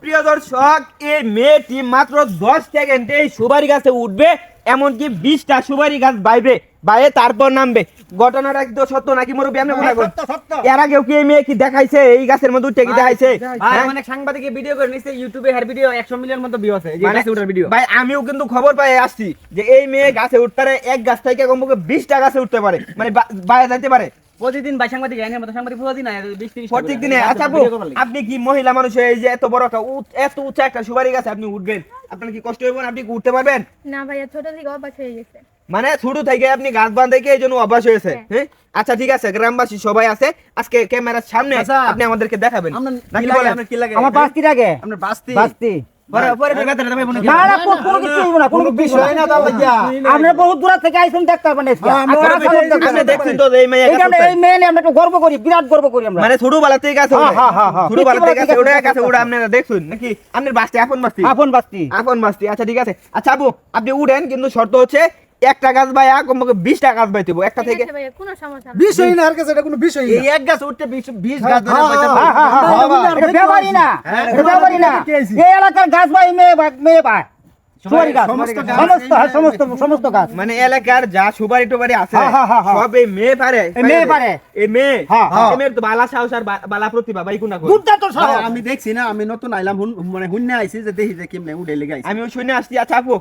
সুপ্রিয় দর্শক, এই মেয়েটি মাত্র 10 সেকেন্ডে সুপারি গাছে উঠবে, এমনকি 20টা সুপারি গাছ বাইরে তারপর নামবে। ঘটনাটা কি সত্য নাকি মুরব্বী? আপনি কোথায় কোন? এর আগেও কি এই মেয়ে কি দেখাইছে এই গাছের মধ্যে উঠে কি দেখাইছে? ভাই অনেক সাংবাদিক ভিডিও করে নিছে, ইউটিউবে হের ভিডিও 100 মিলিয়ন মতো ভিউ আছে, এই গাছে ওঠার ভিডিও। ভাই আমিও কিন্তু খবর পাই আসছি যে এই মেয়ে গাছে উঠতে পারে, এক গাছ থেকে কমপক্ষে 20টা গাছে উঠতে পারে, মানে বাইরে যাইতে পারে প্রতিদিন ভাই সাংবাদিক আইনের মতো সাংবাদিক প্রতিদিন আয় 20-30 প্রত্যেক দিনে। আচ্ছা আপু, আপনি কি মহিলা মানুষ, এই যে এত বড় একটা এত উঁচা একটা সুপারি গাছে আপনি উঠবেন, আপনার কি কষ্ট হবে না? আপনি কি উঠতে পারবেন? না ভাইয়া, ছোট থেকে অভ্যাস হয়ে গেছে। মানে ছোট থেকে আপনি গাছ বাঁধতে এই জন্য অভ্যাস হয়েছে? হ্যাঁ, আচ্ছা ঠিক আছে, গ্রামবাসী সবাই আছে, আজকে ক্যামেরার সামনে আচ্ছা, আপনি আমাদেরকে দেখাবেন নাকি বলেন? আপনার কি লাগে? আমার বাস্তি লাগে, আপনার বাস্তি বাস্তি পরে পরে বেগাতে না ভাই, না না কোনো কিছু হইব না, কোনো বিষয় না। তার লাগিয়া আমরা বহুত দূর থেকে আইছেন, দেখতে পারবেন আজকে। আপনি দেখছেন তো এই মেয়ে এইটা এই মেয়ে নিয়ে আমরা একটু গর্ব করি, বিরাট গর্ব করি আমরা। মানে ছোটবেলা থেকে গাছে ওঠে, হ্যাঁ। ছোটবেলা থেকে গাছে ওঠে, গাছে ওঠে আপনারা দেখছেন নাকি? আপনার বাস্তি আপন বাস্তি? আপন বাস্তি। আপন বাস্তি, আচ্ছা ঠিক আছে। আচ্ছা আপু, আপনি উঠেন, কিন্তু শর্ত হচ্ছে একটা গাছ বাইয়া কমপক্ষে 20টা গাছ বাইতে হবে একটা ঠিক থেকে। আছে ভাইয়া, কোনো সমস্যা না। বিষয় না, আর কাছে এটা কোনো বিষয় এই না। এক গাছ উঠতে 20 গাছ ধরে হ্যাঁ, পাইতে হ্যাঁ, হবে। এটা ব্যাপারই না, এটা ব্যাপারই না। এই এলাকার গাছ ভাই মেয়ে ভাই সুপারি গাছ, সমস্ত গাছ মানে এলাকার যা সুপারি টুপারি আছে হ্যাঁ। সব এই মেয়ে পারে, এই মেয়ে পারে। এই মেয়ে হ্যাঁ। এই মেয়ের তো বালা সাহস আর বালা প্রতিভা ভাই কোনা কই? দুধটা তো ভাই, আমি দেখছি না, আমি নতুন আইলাম, মানে হুন্নে আইছি যে দেখি যে কেমনে উঠে লেগে আইছি। আমিও শুনে আসছি। আচ্ছা আপু,